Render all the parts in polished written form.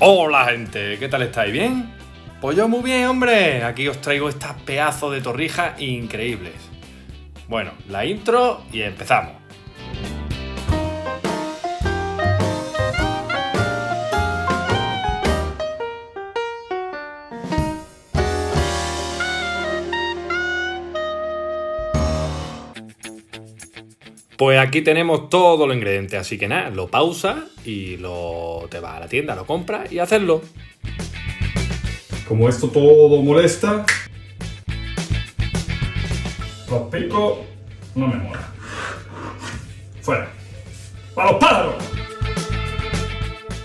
Hola gente, ¿qué tal estáis? ¿Bien? Pues yo muy bien, hombre. Aquí os traigo estas pedazos de torrijas increíbles. Bueno, la intro y empezamos. Pues aquí tenemos todos los ingredientes, así que nada, lo pausas y te vas a la tienda, lo compras y hacerlo. Como esto todo molesta, los picos no me mola. Fuera. ¡Para los pájaros!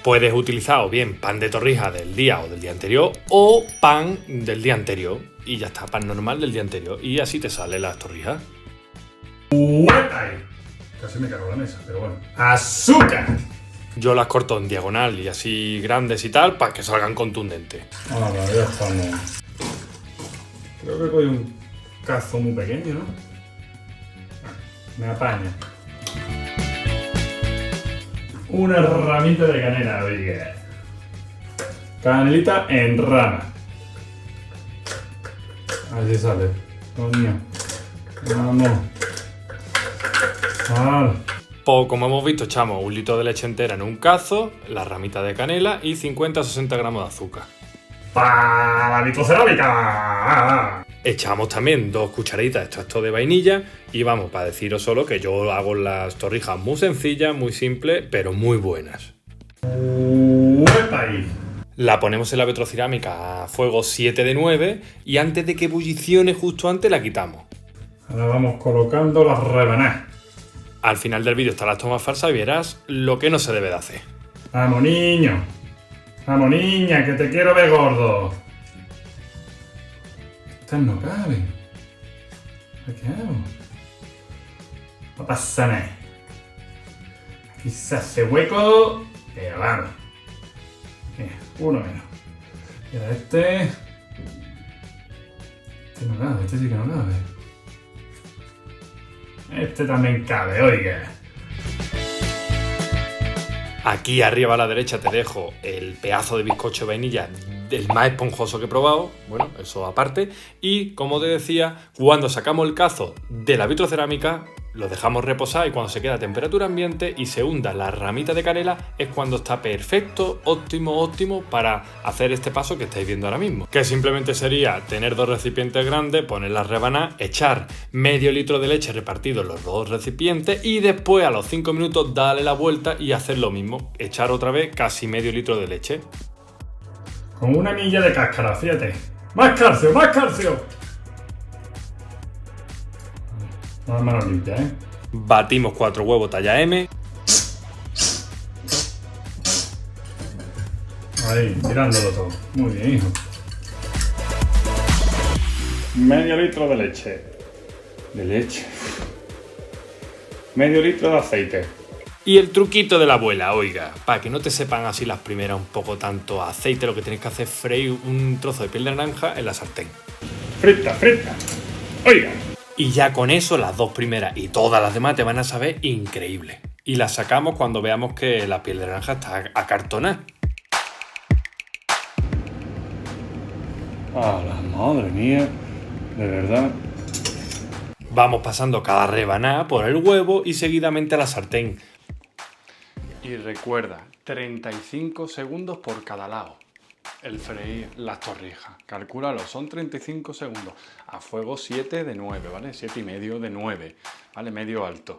Puedes utilizar o bien pan de torrija del día o del día anterior o pan del día anterior y ya está, pan normal del día anterior y así te salen las torrijas. ¡Ay! Casi me cago en la mesa, pero bueno. ¡Azúcar! Yo las corto en diagonal y así grandes y tal para que salgan contundentes. Ah, ya estamos. Creo que coge un cazo muy pequeño, ¿no? Me apaña. Una ramita de canela, oiga. Canelita en rama. Así sale. Coño. Vamos. Ah. Pues como hemos visto, echamos 1 litro de leche entera en un cazo, la ramita de canela y 50 o 60 gramos de azúcar. ¡Para la vitrocerámica! Echamos también 2 cucharaditas de extracto de vainilla y vamos, para deciros solo que yo hago las torrijas muy sencillas, muy simples, pero muy buenas. ¡Uepa! La ponemos en la vitrocerámica a fuego 7 de 9 y antes de que ebullicione justo antes la quitamos. Ahora vamos colocando las rebanadas. Al final del vídeo está la toma falsa y verás lo que no se debe de hacer. ¡Vamos, niño! ¡Vamos, niña, que te quiero ver gordo! Estas no caben. ¿Qué hago? No pasa nada. Aquí se hace hueco. Pero vamos. Mira, uno menos. Y ahora este... Este no cabe, este sí que no cabe. Este también cabe, oiga. Aquí arriba a la derecha te dejo el pedazo de bizcocho de vainilla, el más esponjoso que he probado, bueno, eso aparte. Y como te decía, cuando sacamos el cazo de la vitrocerámica, lo dejamos reposar y cuando se queda a temperatura ambiente y se hunda la ramita de canela es cuando está perfecto, óptimo para hacer este paso que estáis viendo ahora mismo. Que simplemente sería tener 2 recipientes grandes, poner las rebanadas, echar medio litro de leche repartido en los 2 recipientes y después a los 5 minutos darle la vuelta y hacer lo mismo, echar otra vez casi medio litro de leche. Con una anilla de cáscara, fíjate. ¡Más calcio, más calcio! Más manos limpias, ¿eh? Batimos 4 huevos talla M. Ahí, tirándolo todo. Muy bien, hijo. Medio litro de leche. De leche. Medio litro de aceite. Y el truquito de la abuela, oiga, para que no te sepan así las primeras un poco tanto aceite, lo que tienes que hacer es freír un trozo de piel de naranja en la sartén. Frita, frita. Oiga. Y ya con eso, las 2 primeras y todas las demás te van a saber increíble. Y las sacamos cuando veamos que la piel de naranja está acartonada. ¡Ah, la madre mía! De verdad. Vamos pasando cada rebanada por el huevo y seguidamente a la sartén. Y recuerda, 35 segundos por cada lado. El freír las torrijas. Calcúlalo, son 35 segundos. A fuego 7 de 9, ¿vale? 7 y medio de 9, ¿vale? Medio alto.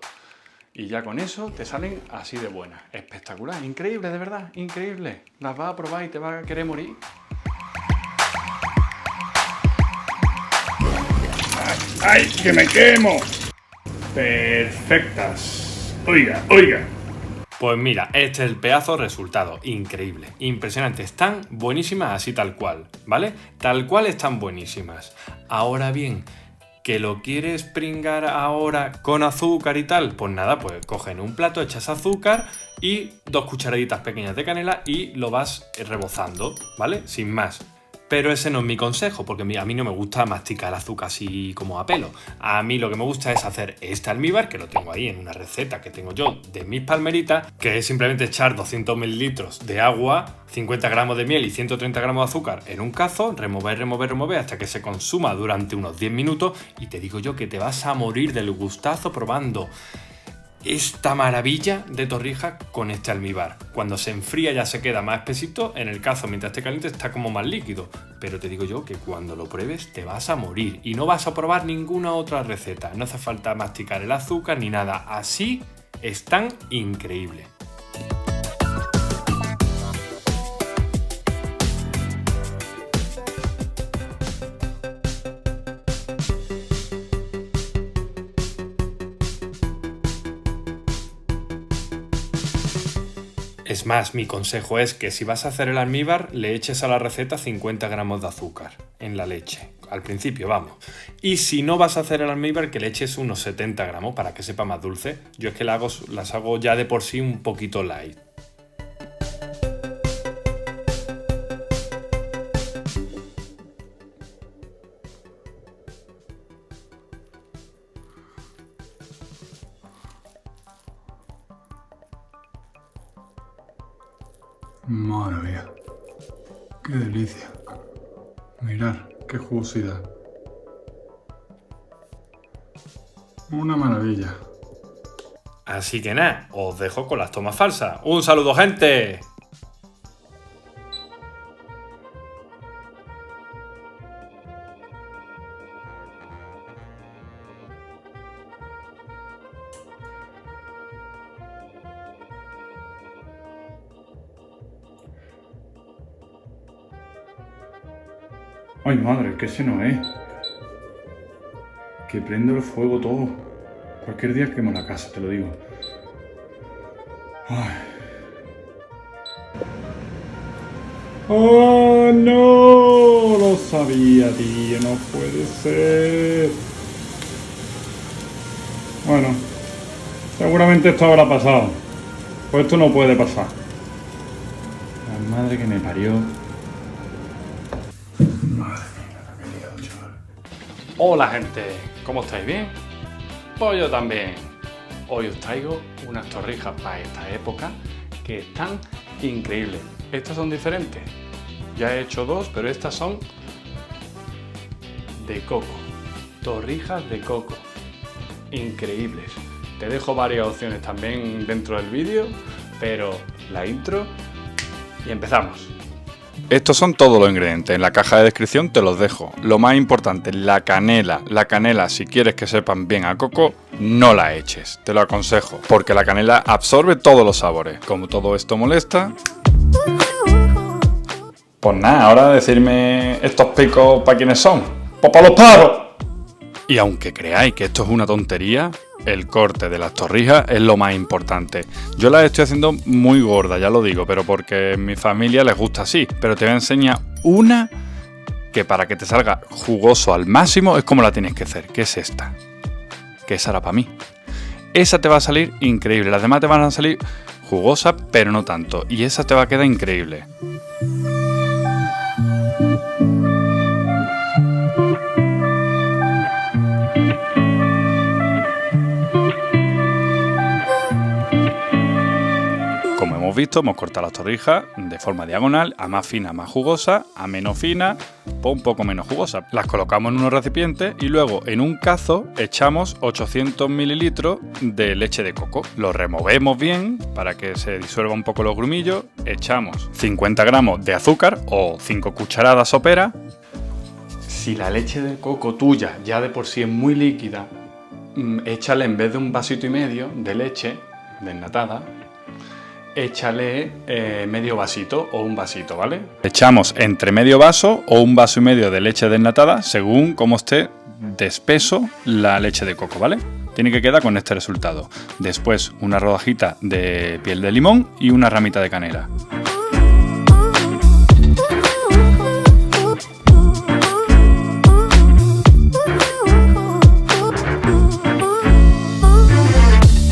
Y ya con eso te salen así de buenas. Espectacular, increíble, de verdad, increíble. Las vas a probar y te vas a querer morir. ¡Ay, que me quemo! Perfectas. Oiga, oiga. Pues mira, este es el pedazo resultado, increíble, impresionante, están buenísimas así tal cual, ¿vale? Tal cual están buenísimas. Ahora bien, ¿que lo quieres pringar ahora con azúcar y tal? Pues nada, pues coges en un plato, echas azúcar y 2 cucharaditas pequeñas de canela y lo vas rebozando, ¿vale? Sin más. Pero ese no es mi consejo, porque a mí no me gusta masticar azúcar así como a pelo. A mí lo que me gusta es hacer este almíbar, que lo tengo ahí en una receta que tengo yo de mis palmeritas, que es simplemente echar 200 mililitros de agua, 50 gramos de miel y 130 gramos de azúcar en un cazo, remover hasta que se consuma durante unos 10 minutos, y te digo yo que te vas a morir del gustazo probando esta maravilla de torrija con este almíbar. Cuando se enfría ya se queda más espesito, en el cazo mientras esté caliente está como más líquido, pero te digo yo que cuando lo pruebes te vas a morir y no vas a probar ninguna otra receta. No hace falta masticar el azúcar ni nada, así están increíbles. Es más, mi consejo es que si vas a hacer el almíbar, le eches a la receta 50 gramos de azúcar en la leche. Al principio, vamos. Y si no vas a hacer el almíbar, que le eches unos 70 gramos para que sepa más dulce. Yo es que las hago ya de por sí un poquito light. Madre mía, qué delicia. Mirad, qué jugosidad. Una maravilla. Así que nada, os dejo con las tomas falsas. ¡Un saludo, gente! Ay, madre, que ese no es. Que prendo el fuego todo. Cualquier día quemo la casa, te lo digo. Ay. ¡Oh, no! Lo sabía, tío. No puede ser. Bueno, seguramente esto habrá pasado. Pues esto no puede pasar. La madre que me parió. Hola gente, ¿cómo estáis? ¿Bien? Pues yo también. Hoy os traigo unas torrijas para esta época que están increíbles. Estas son diferentes. Ya he hecho dos, pero estas son de coco. Torrijas de coco. Increíbles. Te dejo varias opciones también dentro del vídeo, pero la intro y empezamos. Estos son todos los ingredientes, en la caja de descripción te los dejo. Lo más importante, la canela. La canela, si quieres que sepan bien a coco, no la eches, te lo aconsejo, porque la canela absorbe todos los sabores. Como todo esto molesta, pues nada, ahora decirme estos picos para quiénes son. ¡Pues para los paros! Y aunque creáis que esto es una tontería, el corte de las torrijas es lo más importante. Yo las estoy haciendo muy gordas, ya lo digo, pero porque en mi familia les gusta así. Pero te voy a enseñar una que para que te salga jugoso al máximo es como la tienes que hacer, que es esta. Que esa era para mí. Esa te va a salir increíble, las demás te van a salir jugosas, pero no tanto. Y esa te va a quedar increíble. Visto, hemos cortado las torrijas de forma diagonal, a más fina, más jugosa, a menos fina, un poco menos jugosa. Las colocamos en unos recipientes y luego en un cazo echamos 800 mililitros de leche de coco. Lo removemos bien para que se disuelva un poco los grumillos, echamos 50 gramos de azúcar o 5 cucharadas soperas. Si la leche de coco tuya ya de por sí es muy líquida, échale en vez de un vasito y medio de leche desnatada, échale medio vasito o un vasito, ¿vale? Echamos entre medio vaso o un vaso y medio de leche desnatada según cómo esté de espeso la leche de coco, ¿vale? Tiene que quedar con este resultado. Después una rodajita de piel de limón y una ramita de canela.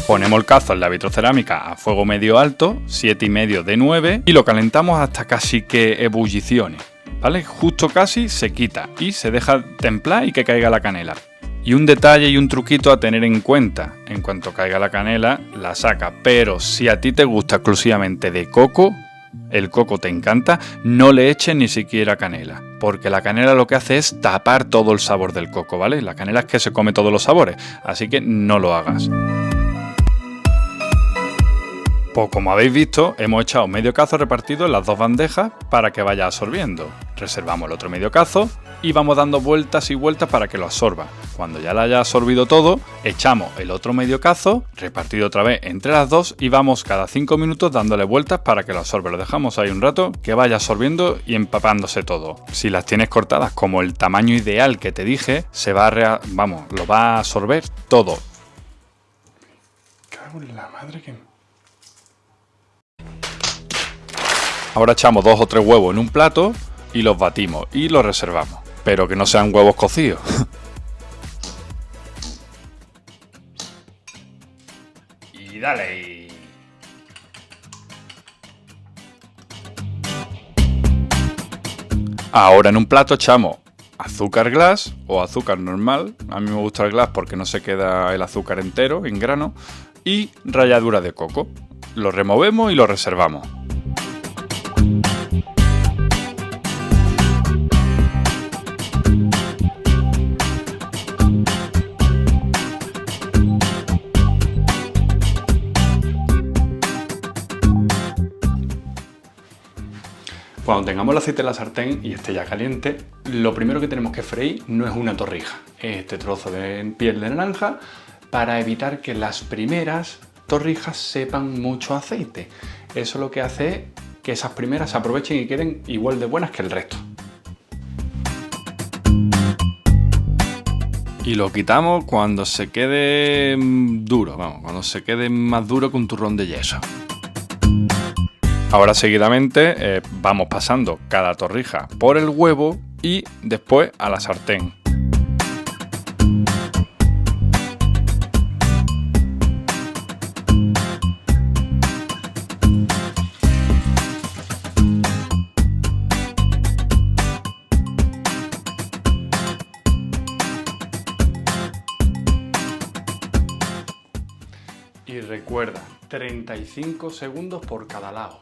Ponemos el cazo en la vitrocerámica a fuego medio alto, 7,5 de 9, y lo calentamos hasta casi que ebulliciones, ¿vale? Justo casi se quita y se deja templar y que caiga la canela. Y un detalle y un truquito a tener en cuenta: en cuanto caiga la canela, la saca. Pero si a ti te gusta exclusivamente de coco, el coco te encanta, no le eches ni siquiera canela, porque la canela lo que hace es tapar todo el sabor del coco, ¿vale? La canela es que se come todos los sabores, así que no lo hagas. Pues como habéis visto, hemos echado medio cazo repartido en las dos bandejas para que vaya absorbiendo. Reservamos el otro medio cazo y vamos dando vueltas y vueltas para que lo absorba. Cuando ya lo haya absorbido todo, echamos el otro medio cazo, repartido otra vez entre las dos, y vamos cada 5 minutos dándole vueltas para que lo absorba. Lo dejamos ahí un rato, que vaya absorbiendo y empapándose todo. Si las tienes cortadas como el tamaño ideal que te dije, lo va a absorber todo. Cago en la madre que... Ahora echamos 2 o 3 huevos en un plato y los batimos y los reservamos. Pero que no sean huevos cocidos. Y dale. Ahora en un plato echamos azúcar glass o azúcar normal. A mí me gusta el glass porque no se queda el azúcar entero en grano. Y ralladura de coco. Lo removemos y lo reservamos. Cuando tengamos el aceite en la sartén y esté ya caliente, lo primero que tenemos que freír no es una torrija, es este trozo de piel de naranja, para evitar que las primeras torrijas sepan mucho aceite. Eso lo que hace es que esas primeras se aprovechen y queden igual de buenas que el resto. Y lo quitamos cuando se quede duro, cuando se quede más duro que un turrón de yeso. Ahora seguidamente vamos pasando cada torrija por el huevo y después a la sartén. Y recuerda, 35 segundos por cada lado.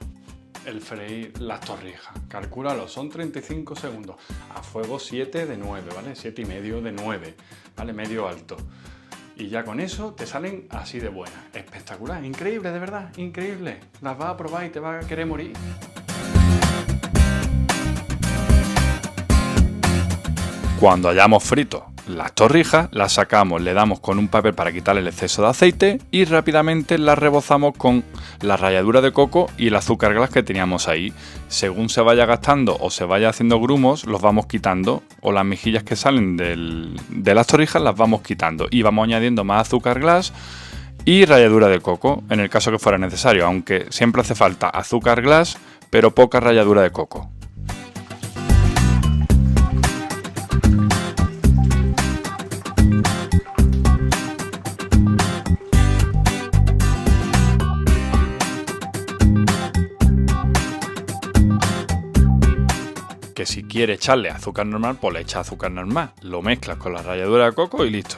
El freír las torrijas, calcúlalo, son 35 segundos a fuego 7 de 9, ¿vale? 7 y medio de 9, ¿vale? Medio alto. Y ya con eso te salen así de buenas. Espectacular, increíble, de verdad, increíble. Las vas a probar y te vas a querer morir. Cuando hayamos frito las torrijas, las sacamos, le damos con un papel para quitarle el exceso de aceite y rápidamente las rebozamos con la ralladura de coco y el azúcar glass que teníamos ahí. Según se vaya gastando o se vaya haciendo grumos, los vamos quitando, o las mejillas que salen de las torrijas las vamos quitando y vamos añadiendo más azúcar glass y ralladura de coco, en el caso que fuera necesario, aunque siempre hace falta azúcar glass, pero poca ralladura de coco. Que si quieres echarle azúcar normal, pues le echas azúcar normal. Lo mezclas con la ralladura de coco y listo.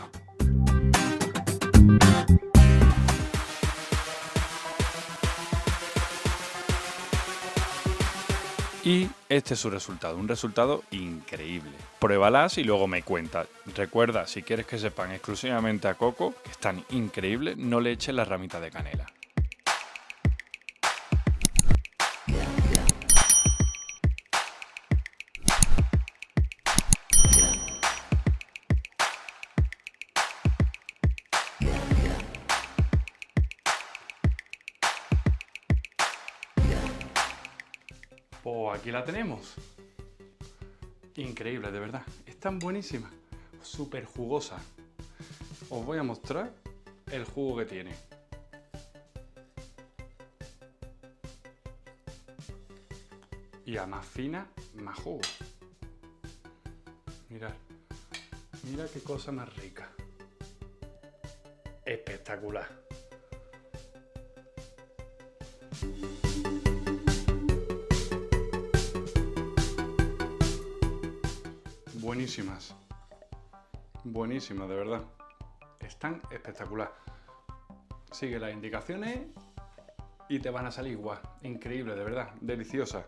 Y este es su resultado, un resultado increíble. Pruébalas y luego me cuentas. Recuerda, si quieres que sepan exclusivamente a coco, que están increíbles, no le eches la ramita de canela. Pues aquí la tenemos. Increíble, de verdad. Están buenísimas. Súper jugosa. Os voy a mostrar el jugo que tiene. Y a más fina, más jugo. Mirad. Mira qué cosa más rica. Espectacular. buenísimas. Buenísimas, de verdad. Están espectacular. Sigue las indicaciones y te van a salir igual. Increíble, de verdad. Deliciosas.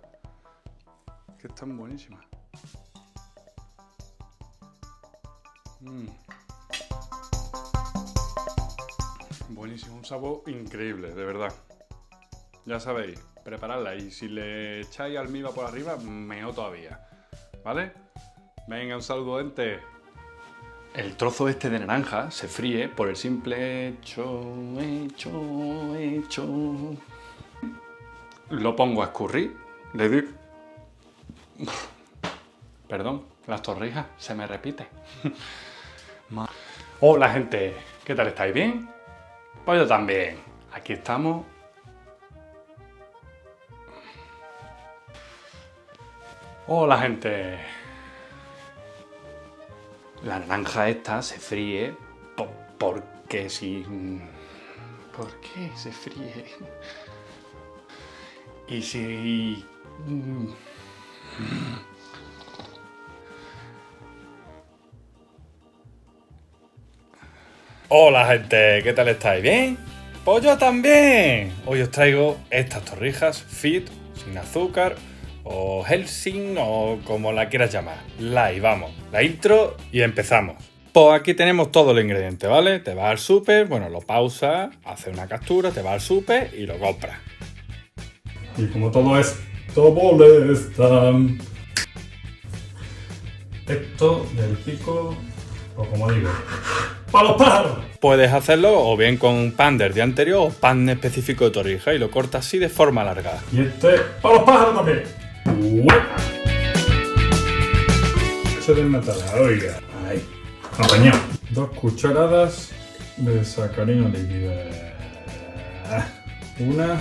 Que están buenísimas. Buenísimo, un sabor increíble, de verdad. Ya sabéis, prepararla y si le echáis almíbar por arriba, mejor todavía. ¿Vale? Venga, un saludo, gente. El trozo este de naranja se fríe por el simple hecho. Lo pongo a escurrir, le doy... Perdón, las torrijas se me repite. Hola, gente, ¿qué tal estáis? ¿Bien? Pues yo también. Aquí estamos. Hola, gente. La naranja esta se fríe porque si... ¿Por qué se fríe? Y si... Hola, gente, ¿qué tal estáis? ¿Bien? Pues yo también. Hoy os traigo estas torrijas fit, sin azúcar, o Helsing, o como la quieras llamar. Live, vamos. La intro y empezamos. Pues aquí tenemos todo el ingrediente, ¿vale? Te vas al súper, bueno, lo pausas, haces una captura, te vas al súper y lo compras. Y como todo esto molesta, esto del pico, o como digo, ¡para los pájaros! Puedes hacerlo o bien con pan del día anterior o pan específico de torrija y lo cortas así de forma alargada. Y este, ¡para los pájaros también! ¡Uepa! Leche desnatada, oiga. Ahí. Apañado. 2 cucharadas de sacarina líquida. Una.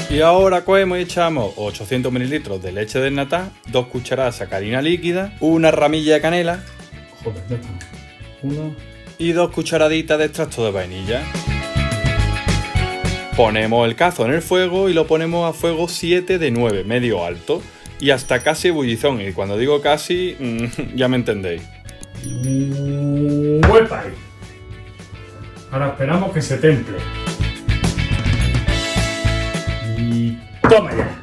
Y ahora cogemos y echamos 800 ml de leche desnatada, 2 cucharadas de sacarina líquida, una ramilla de canela, Joder, ya está. Una. y 2 cucharaditas de extracto de vainilla. Ponemos el cazo en el fuego y lo ponemos a fuego 7 de 9, medio alto, y hasta casi ebullición. Y cuando digo casi, ya me entendéis. ¡Uepa! Ahora esperamos que se temple. Y toma ya.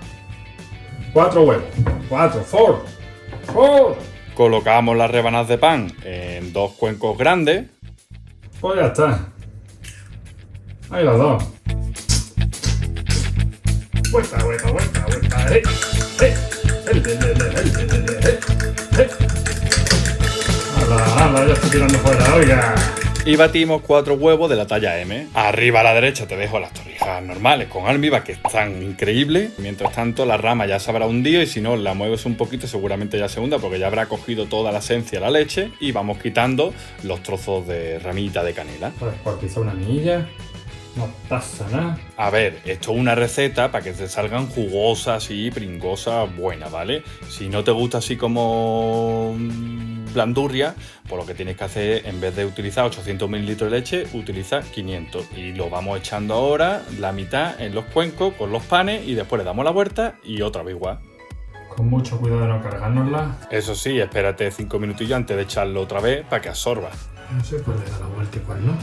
4 huevos. 4. Colocamos las rebanadas de pan en 2 cuencos grandes. Pues ya está. Ahí las 2. Vuelta. Hala, ya estoy tirando fuera, oiga. Y batimos 4 huevos de la talla M. Arriba a la derecha te dejo las torrijas normales con almíbar, que están increíbles. Mientras tanto, la rama ya se habrá hundido y si no la mueves un poquito seguramente ya se hunda porque ya habrá cogido toda la esencia de la leche y vamos quitando los trozos de ramita de canela. Pues por quizá una anilla. No pasa nada. A ver, esto es una receta para que te salgan jugosas y pringosas buenas, ¿vale? Si no te gusta así como blandurria, pues lo que tienes que hacer, en vez de utilizar 800 ml de leche, utiliza 500. Y lo vamos echando ahora, la mitad en los cuencos con los panes y después le damos la vuelta y otra vez igual. Con mucho cuidado de no cargárnosla. Eso sí, espérate 5 minutillos antes de echarlo otra vez para que absorba. No sé cuál le da la vuelta y cuál no.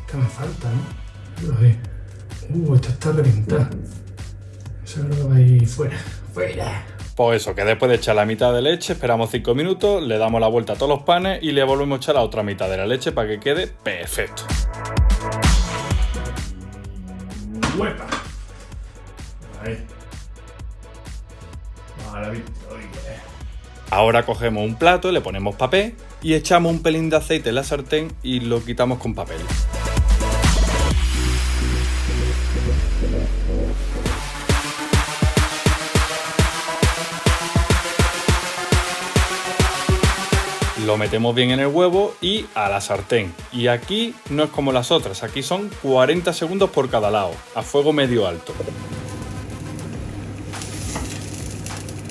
Esta me falta, ¿no? Ahí. Esta está reventada. Esa creo que va a ir fuera. ¡Fuera! Pues eso, que después de echar la mitad de leche, esperamos 5 minutos, le damos la vuelta a todos los panes y le volvemos a echar la otra mitad de la leche para que quede perfecto. ¡Huepa! Ahí. Maravilla. Ahora cogemos un plato, le ponemos papel y echamos un pelín de aceite en la sartén y lo quitamos con papel. Lo metemos bien en el huevo y a la sartén. Y aquí no es como las otras, aquí son 40 segundos por cada lado, a fuego medio alto.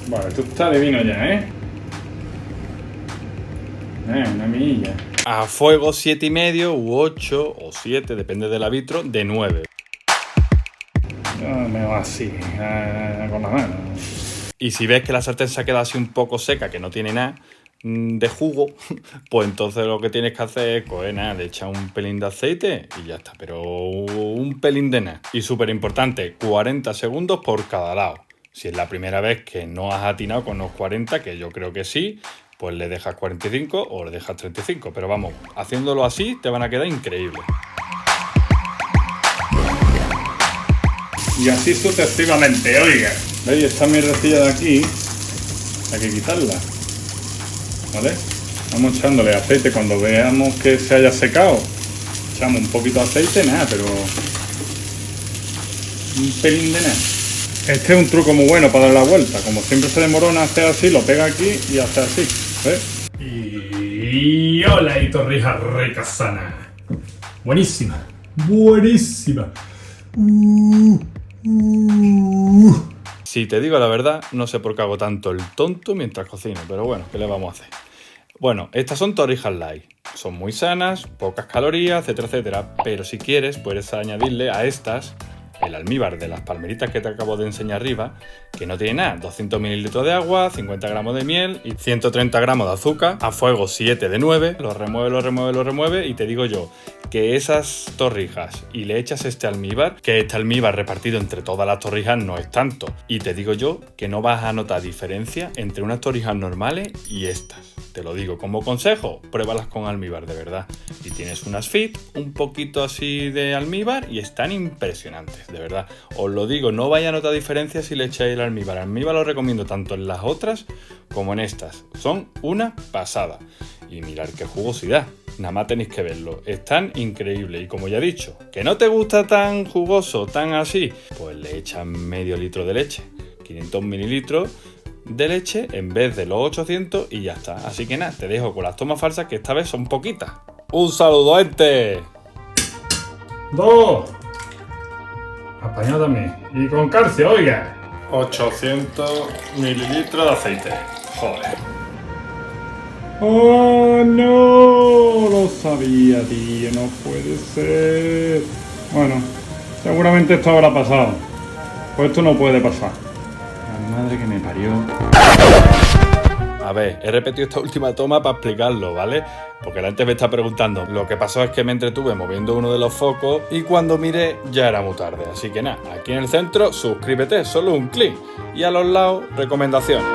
Vale, tú estás de vino ya, ¿eh? Una milla. A fuego 7,5 u 8 o 7, depende del arbitro, de 9. Yo me va así, con la mano. Y si ves que la sartén se ha quedado así un poco seca, que no tiene nada de jugo, pues entonces lo que tienes que hacer es, pues nada, le echas un pelín de aceite y ya está, pero un pelín de nada. Y súper importante, 40 segundos por cada lado. Si es la primera vez que no has atinado con los 40, que yo creo que sí, pues le dejas 45 o le dejas 35. Pero vamos, haciéndolo así te van a quedar increíbles. Y así sucesivamente, oiga. ¿Veis? Esta mierdecilla de aquí hay que quitarla, ¿vale? Vamos echándole aceite cuando veamos que se haya secado. Echamos un poquito de aceite, nada, pero un pelín de nada. Este es un truco muy bueno para dar la vuelta. Como siempre se demorona hacer así, lo pega aquí y hace así, ¿ves? Y hola, y torrijas rica sana. Buenísima, buenísima. Si te digo la verdad, no sé por qué hago tanto el tonto mientras cocino, pero bueno, ¿qué le vamos a hacer? Bueno, estas son torrijas light. Son muy sanas, pocas calorías, etcétera, etcétera. Pero si quieres, puedes añadirle a estas el almíbar de las palmeritas que te acabo de enseñar arriba, que no tiene nada, 200 mililitros de agua, 50 gramos de miel y 130 gramos de azúcar, a fuego 7 de 9, lo remueve y te digo yo que esas torrijas y le echas este almíbar, que este almíbar repartido entre todas las torrijas no es tanto, y te digo yo que no vas a notar diferencia entre unas torrijas normales y estas. Te lo digo como consejo, pruébalas con almíbar de verdad. Y tienes unas fit, un poquito así de almíbar y están impresionantes, de verdad. Os lo digo, no vaya a notar diferencia si le echáis el almíbar. Almíbar lo recomiendo tanto en las otras como en estas. Son una pasada. Y mirad qué jugosidad. Nada más tenéis que verlo. Están increíbles. Y como ya he dicho, que no te gusta tan jugoso, tan así, pues le echas medio litro de leche. 500 mililitros de leche en vez de los 800 y ya está. Así que nada, te dejo con las tomas falsas que esta vez son poquitas. ¡Un saludo, gente! 2. Apañado también. Y con calcio, oiga. 800 mililitros de aceite. Joder. ¡Oh, no! Lo sabía, tío. No puede ser. Bueno, seguramente esto habrá pasado. Pues esto no puede pasar. La madre que me parió. A ver, he repetido esta última toma para explicarlo, ¿vale? Porque la gente me está preguntando. Lo que pasó es que me entretuve moviendo uno de los focos y cuando miré ya era muy tarde. Así que nada, aquí en el centro, suscríbete, solo un clic. Y a los lados, recomendaciones.